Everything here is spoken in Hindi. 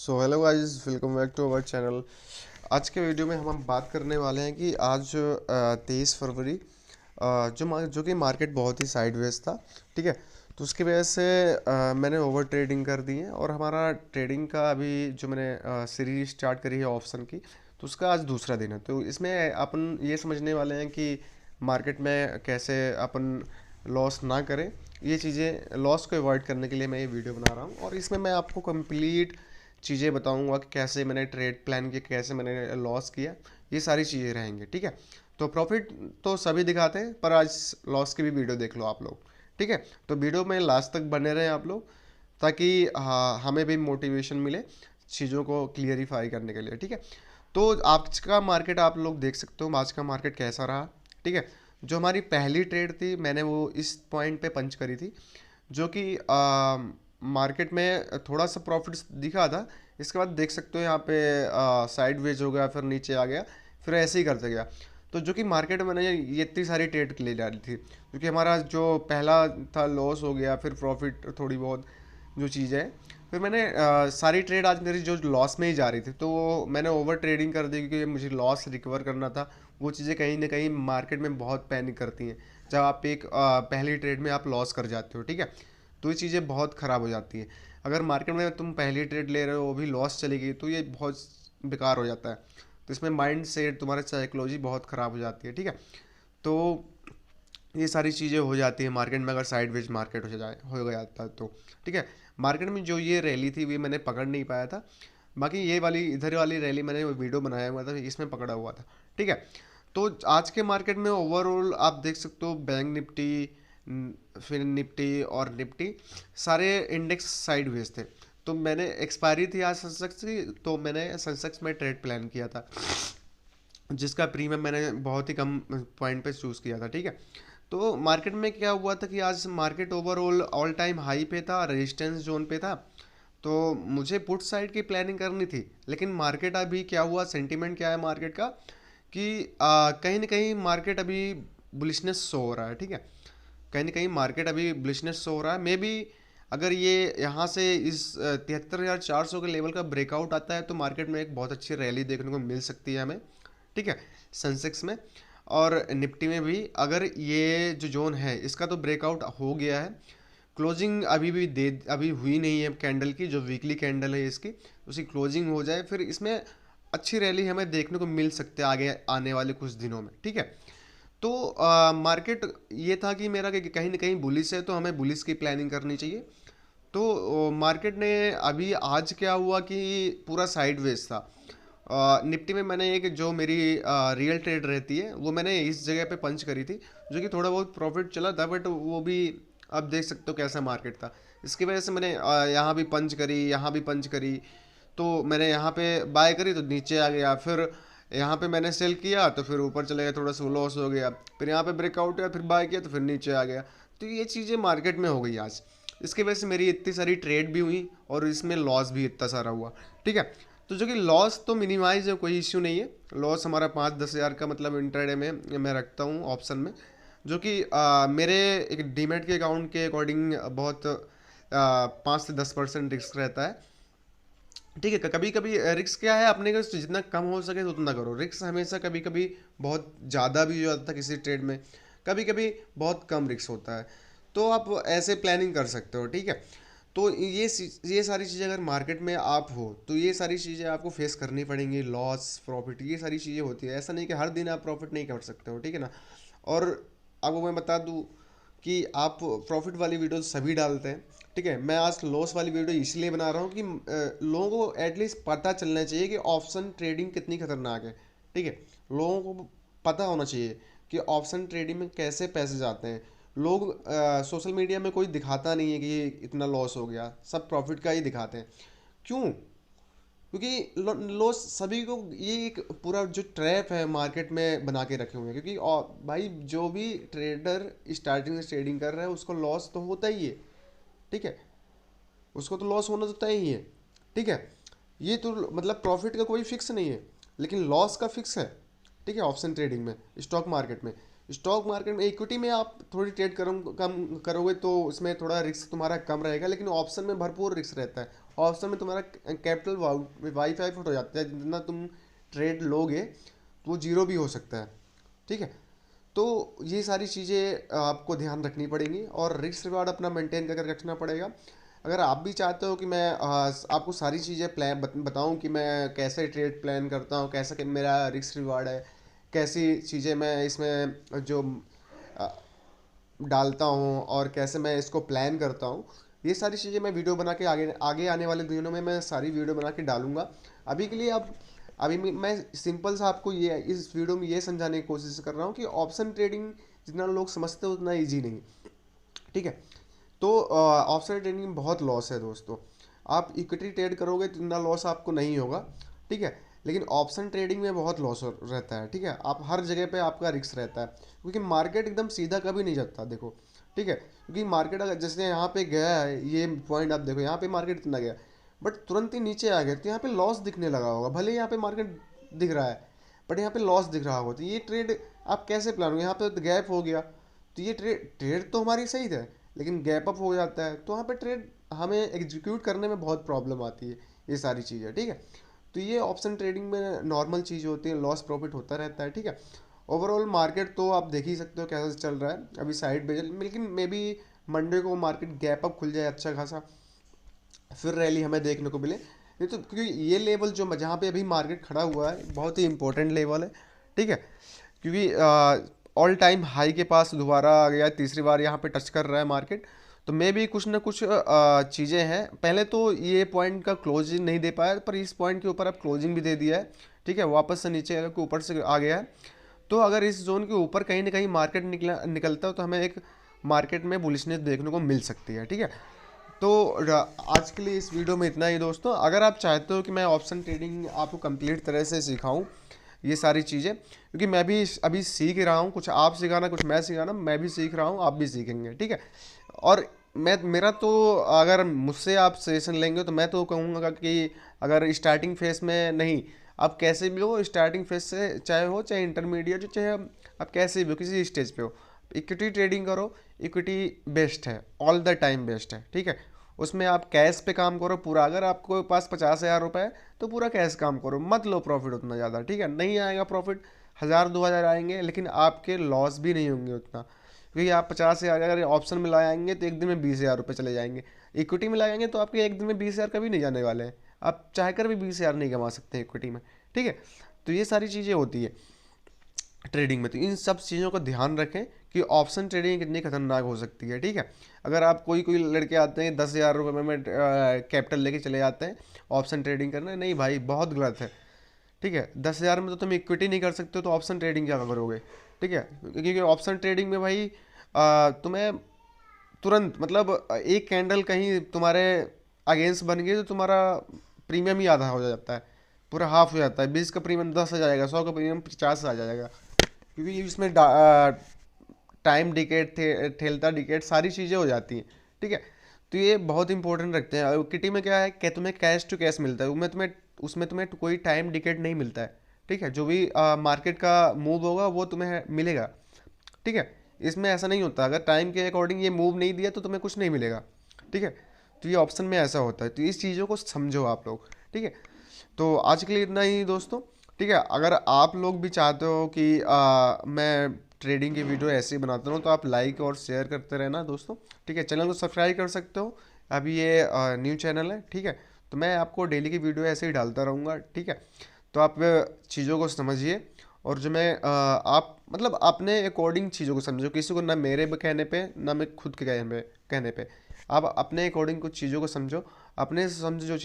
So hello guys, welcome back to our channel. आज के वीडियो में हम बात करने वाले हैं कि आज 23 फरवरी जो कि मार्केट बहुत ही साइडवेज था। ठीक है। तो उसकी वजह से मैंने ओवर ट्रेडिंग कर दी है और हमारा ट्रेडिंग का अभी जो मैंने सीरीज स्टार्ट करी है ऑप्शन की, तो उसका आज दूसरा दिन है। तो इसमें अपन ये समझने वाले हैं कि मार्केट में कैसे अपन लॉस ना करें। ये चीज़ें लॉस को अवॉइड करने के लिए मैं ये वीडियो बना रहा हूँ और इसमें मैं आपको कंप्लीट चीज़ें बताऊंगा कि कैसे मैंने ट्रेड प्लान किया, कैसे मैंने लॉस किया। ये सारी चीज़ें रहेंगी। ठीक है। तो प्रॉफिट तो सभी दिखाते हैं, पर आज लॉस की भी वीडियो देख लो आप लोग। ठीक है। तो वीडियो में लास्ट तक बने रहें आप लोग, ताकि हमें भी मोटिवेशन मिले चीज़ों को क्लियरिफाई करने के लिए। ठीक है। तो आज का मार्केट आप लोग देख सकते हो, आज का मार्केट कैसा रहा। ठीक है। जो हमारी पहली ट्रेड थी, मैंने वो इस पॉइंट पे पंच करी थी, जो कि मार्केट में थोड़ा सा प्रॉफिट दिखा था। इसके बाद देख सकते हो यहाँ पे साइड वेज हो गया, फिर नीचे आ गया, फिर ऐसे ही करते गया। तो जो कि मार्केट में मैंने ये इतनी सारी ट्रेड ले डाली थी, क्योंकि हमारा जो पहला था लॉस हो गया, फिर प्रॉफिट थोड़ी बहुत जो चीज़ है, फिर मैंने सारी ट्रेड आज मेरी जो लॉस में ही जा रही थी, तो वो मैंने ओवर ट्रेडिंग कर दी, क्योंकि मुझे लॉस रिकवर करना था। वो चीज़ें कहीं ना कहीं मार्केट में बहुत पैनिक करती हैं, जब आप एक पहली ट्रेड में आप लॉस कर जाते हो। ठीक है। तो ये चीज़ें बहुत ख़राब हो जाती हैं। अगर मार्केट में तुम पहली ट्रेड ले रहे हो, वो भी लॉस चली गई, तो ये बहुत बेकार हो जाता है। तो इसमें माइंड सेट, तुम्हारी साइकोलॉजी बहुत ख़राब हो जाती है। ठीक है। तो ये सारी चीज़ें हो जाती है मार्केट में, अगर साइडवेज मार्केट हो गया था तो। ठीक है। मार्केट में जो ये रैली थी, वे मैंने पकड़ नहीं पाया था। बाकी ये वाली इधर वाली रैली मैंने वीडियो बनाया हुआ था, इसमें पकड़ा हुआ था। ठीक है। तो आज के मार्केट में ओवरऑल आप देख सकते हो, बैंक निफ्टी, फिर निफ्टी और निफ्टी, सारे इंडेक्स साइडवेज थे। तो मैंने एक्सपायरी थी आज सेंसेक्स की, तो मैंने सेंसेक्स में ट्रेड प्लान किया था, जिसका प्रीमियम मैंने बहुत ही कम पॉइंट पे चूज़ किया था। ठीक है। तो मार्केट में क्या हुआ था कि आज market overall all time high पे था, रेजिस्टेंस जोन पे था। तो मुझे पुट साइड की प्लानिंग करनी थी, लेकिन मार्केट अभी क्या हुआ, सेंटीमेंट क्या है मार्केट का, कि कहीं ना कहीं मार्केट अभी बुलिशनेस शो हो रहा है। ठीक है। कहीं ना कहीं मार्केट अभी बुलिशनेस शो हो रहा है। मे बी अगर ये यहाँ से इस 73,400 के लेवल का ब्रेकआउट आता है, तो मार्केट में एक बहुत अच्छी रैली देखने को मिल सकती है हमें। ठीक है। सेंसेक्स में और निफ्टी में भी, अगर ये जो जोन है इसका तो ब्रेकआउट हो गया है। क्लोजिंग अभी हुई नहीं है कैंडल की, जो वीकली कैंडल है इसकी, उसकी क्लोजिंग हो जाए, फिर इसमें अच्छी रैली हमें देखने को मिल सकते हैं आगे आने वाले कुछ दिनों में। ठीक है। तो मार्केट ये था कि मेरा कि कहीं ना कहीं बुलिस है, तो हमें बुलिस की प्लानिंग करनी चाहिए। तो मार्केट ने अभी आज क्या हुआ कि पूरा साइडवेज था। निफ्टी में मैंने एक जो मेरी रियल ट्रेड रहती है, वो मैंने इस जगह पे पंच करी थी, जो कि थोड़ा बहुत प्रॉफिट चला था, बट वो भी अब देख सकते हो कैसा मार्केट था। इसकी वजह से मैंने यहाँ भी पंच करी, यहाँ भी पंच करी। तो मैंने यहाँ पे बाय करी तो नीचे आ गया, फिर यहाँ पे मैंने सेल किया तो फिर ऊपर चले गया, थोड़ा सा लॉस हो गया, फिर यहाँ पे ब्रेकआउट हुआ, फिर बाय किया तो फिर नीचे आ गया। तो ये चीज़ें मार्केट में हो गई आज। इसकी वजह से मेरी इतनी सारी ट्रेड भी हुई और इसमें लॉस भी इतना सारा हुआ। ठीक है। तो जो कि लॉस तो मिनिमाइज है, कोई इश्यू नहीं है। लॉस हमारा 5-10 हज़ार का मतलब इंट्राडे में मैं रखता हूँ ऑप्शन में, जो कि मेरे एक डीमेट के अकाउंट के अकॉर्डिंग बहुत 5 से 10% रिस्क रहता है। ठीक है। कभी कभी रिस्क क्या है, अपने को जितना कम हो सके तो उतना करो। रिस्क हमेशा कभी कभी बहुत ज़्यादा भी हो जाता है किसी ट्रेड में, कभी कभी बहुत कम रिस्क होता है। तो आप ऐसे प्लानिंग कर सकते हो। ठीक है। तो ये सारी चीज़ें अगर मार्केट में आप हो, तो ये सारी चीज़ें आपको फेस करनी पड़ेंगी। लॉस, प्रॉफिट, ये सारी चीज़ें होती है। ऐसा नहीं कि हर दिन आप प्रॉफिट नहीं कर सकते हो। ठीक है ना। और आपको मैं बता दूँ कि आप प्रॉफिट वाली वीडियो सभी डालते हैं। ठीक है। मैं आज लॉस वाली वीडियो इसलिए बना रहा हूँ कि लोगों को एटलीस्ट पता चलना चाहिए कि ऑप्शन ट्रेडिंग कितनी खतरनाक है। ठीक है। लोगों को पता होना चाहिए कि ऑप्शन ट्रेडिंग में कैसे पैसे जाते हैं। लोग सोशल मीडिया में कोई दिखाता नहीं है कि ये इतना लॉस हो गया, सब प्रॉफिट का ही दिखाते हैं। क्यों? क्योंकि लॉस सभी को, ये एक पूरा जो ट्रैप है मार्केट में बना के रखे हुए हैं। क्योंकि भाई जो भी ट्रेडर स्टार्टिंग से ट्रेडिंग कर रहा है, उसको लॉस तो होता ही है। ठीक है। उसको तो लॉस होना तो तय ही है। ठीक है। ये तो मतलब प्रॉफिट का कोई फिक्स नहीं है, लेकिन लॉस का फिक्स है। ठीक है। ऑप्शन ट्रेडिंग में, स्टॉक मार्केट में, स्टॉक मार्केट में, इक्विटी में आप थोड़ी ट्रेड कम करोगे तो उसमें थोड़ा रिस्क तुम्हारा कम रहेगा, लेकिन ऑप्शन में भरपूर रिस्क रहता है। ऑप्शन में तुम्हारा कैपिटल वाई फुट हो जाता है, जितना तुम ट्रेड लोगे तो वो जीरो भी हो सकता है। ठीक है, तो ये सारी चीज़ें आपको ध्यान रखनी पड़ेंगी और रिस्क रिवार्ड अपना मेंटेन करके रखना पड़ेगा। अगर आप भी चाहते हो कि मैं आपको सारी चीज़ें प्लान बताऊं कि मैं कैसे ट्रेड प्लान करता हूं, कैसा कि मेरा रिस्क रिवार्ड है, कैसी चीज़ें मैं इसमें जो अ, डालता हूँ और कैसे मैं इसको प्लान करता हूँ, ये सारी चीज़ें मैं वीडियो बना के आगे आगे आने वाले दिनों में मैं सारी वीडियो बना के डालूंगा। अभी के लिए अब अभी मैं सिंपल सा आपको ये इस वीडियो में ये समझाने की कोशिश कर रहा हूँ कि ऑप्शन ट्रेडिंग जितना लोग समझते हैं उतना ईजी नहीं। ठीक है, तो ऑप्शन ट्रेडिंग में बहुत लॉस है दोस्तों। आप इक्विटी ट्रेड करोगे तो इतना लॉस आपको नहीं होगा। ठीक है, लेकिन ऑप्शन ट्रेडिंग में बहुत लॉस रहता है। ठीक है, आप हर जगह पे आपका रिस्क रहता है, क्योंकि मार्केट एकदम सीधा कभी नहीं जाता। देखो, ठीक है, क्योंकि मार्केट अगर जैसे यहाँ पे गया है, ये पॉइंट आप देखो, यहाँ पे मार्केट इतना गया बट तुरंत ही नीचे आ गया, तो यहाँ पे लॉस दिखने लगा होगा। भले यहाँ पे मार्केट दिख रहा है बट यहाँ पे लॉस दिख रहा होगा, तो ये ट्रेड आप कैसे प्लान हो? यहाँ पे गैप हो गया, तो ये ट्रेड ट्रेड तो हमारी सही है, लेकिन गैप अप हो जाता है तो वहाँ पे ट्रेड हमें एग्जीक्यूट करने में बहुत प्रॉब्लम आती है। ये सारी चीज़ें, ठीक है, तो ये ऑप्शन ट्रेडिंग में नॉर्मल चीज़ होती है, लॉस प्रॉफिट होता रहता है। ठीक है, ओवरऑल मार्केट तो आप देख ही सकते हो कैसा चल रहा है, अभी साइड पे लेकिन मे बी मंडे को मार्केट गैप अप खुल जाए अच्छा खासा, फिर रैली हमें देखने को मिले। नहीं तो क्योंकि ये लेवल जो जहाँ पे अभी मार्केट खड़ा हुआ है बहुत ही इंपॉर्टेंट लेवल है। ठीक है, क्योंकि ऑल टाइम हाई के पास दोबारा आ गया है, तीसरी बार यहाँ पे टच कर रहा है मार्केट, तो मे भी कुछ ना कुछ चीज़ें हैं। पहले तो ये पॉइंट का क्लोजिंग नहीं दे पाया, पर इस पॉइंट के ऊपर अब क्लोजिंग भी दे दिया है। ठीक है, वापस से नीचे अगर ऊपर से आ गया है, तो अगर इस जोन के ऊपर कहीं ना कहीं मार्केट निकलता है तो हमें एक मार्केट में बुलिशनेस देखने को मिल सकती है। ठीक है, तो आज के लिए इस वीडियो में इतना ही दोस्तों। अगर आप चाहते हो कि मैं ऑप्शन ट्रेडिंग आपको कंप्लीट तरह से सिखाऊं ये सारी चीज़ें, क्योंकि मैं भी अभी सीख रहा हूँ, कुछ आप सिखाना कुछ मैं सिखाना, मैं भी सीख रहा हूँ, आप भी सीखेंगे। ठीक है, और मैं मेरा तो अगर मुझसे आप सेशन लेंगे तो मैं तो कहूँगा कि अगर स्टार्टिंग फेस में नहीं, आप कैसे भी हो स्टार्टिंग फेस से, चाहे हो चाहे इंटरमीडिएट हो, चाहे आप कैसे भी हो किसी स्टेज पे हो, इक्विटी ट्रेडिंग करो। इक्विटी बेस्ट है, ऑल द टाइम बेस्ट है। ठीक है, उसमें आप कैश पे काम करो पूरा। अगर आपको पास 50,000 रुपये है तो पूरा कैश काम करो, मत लो प्रॉफिट उतना ज़्यादा। ठीक है, नहीं आएगा प्रॉफिट, 1,000 2,000 आएंगे, लेकिन आपके लॉस भी नहीं होंगे उतना, क्योंकि आप 50,000 अगर ऑप्शन में लगाएंगे तो एक दिन में 20,000 रुपये चले जाएंगे। इक्विटी में लगाएंगे तो आपके एक दिन में 20,000 कभी नहीं जाने वाले हैं, आप चाह कर भी 20,000 नहीं कमा सकते इक्विटी में। ठीक है, तो ये सारी चीज़ें होती है ट्रेडिंग में, तो इन सब चीज़ों का ध्यान रखें कि ऑप्शन ट्रेडिंग कितनी खतरनाक हो सकती है। ठीक है, अगर आप कोई लड़के आते हैं 10,000 रुपये में कैपिटल लेके चले जाते हैं ऑप्शन ट्रेडिंग करने, नहीं भाई बहुत गलत है। ठीक है, 10,000 में तो तुम इक्विटी नहीं कर सकते हो, तो ऑप्शन ट्रेडिंग क्या करोगे? ठीक है, क्योंकि ऑप्शन ट्रेडिंग में भाई तुम्हें तुरंत मतलब एक कैंडल कहीं तुम्हारे अगेंस्ट बन गई तो तुम्हारा प्रीमियम ही आधा हो जाता है, पूरा हाफ हो जाता है। 20 का प्रीमियम 10 आ जाएगा, 100 का प्रीमियम 50 आ जाएगा, क्योंकि इसमें टाइम डिकेट ठेलता डिकेट सारी चीज़ें हो जाती हैं। ठीक है, तो ये बहुत इंपॉर्टेंट रखते हैं। और किटी में क्या है कि तुम्हें कैश टू कैश मिलता है, उसमें तुम्हें कोई टाइम डिकेट नहीं मिलता है। ठीक है, जो भी मार्केट का मूव होगा वो तुम्हें मिलेगा। ठीक है, इसमें ऐसा नहीं होता अगर टाइम के अकॉर्डिंग ये मूव नहीं दिया तो तुम्हें कुछ नहीं मिलेगा। ठीक है, तो ये ऑप्शन में ऐसा होता है, तो इस चीज़ों को समझो आप लोग। ठीक है, तो आज के लिए इतना ही दोस्तों। ठीक है, अगर आप लोग भी चाहते हो कि मैं ट्रेडिंग की वीडियो ऐसे ही बनाता रहूँ तो आप लाइक और शेयर करते रहना दोस्तों। ठीक है, चैनल को सब्सक्राइब कर सकते हो, अभी ये न्यू चैनल है। ठीक है, तो मैं आपको डेली की वीडियो ऐसे ही डालता रहूँगा। ठीक है, तो आप चीज़ों को समझिए, और जो मैं आप मतलब अपने अकॉर्डिंग चीज़ों को समझो, किसी को ना मेरे कहने पे ना मैं खुद के कहने पे आप अपने अकॉर्डिंग कुछ चीज़ों को समझो, अपने से समझो जो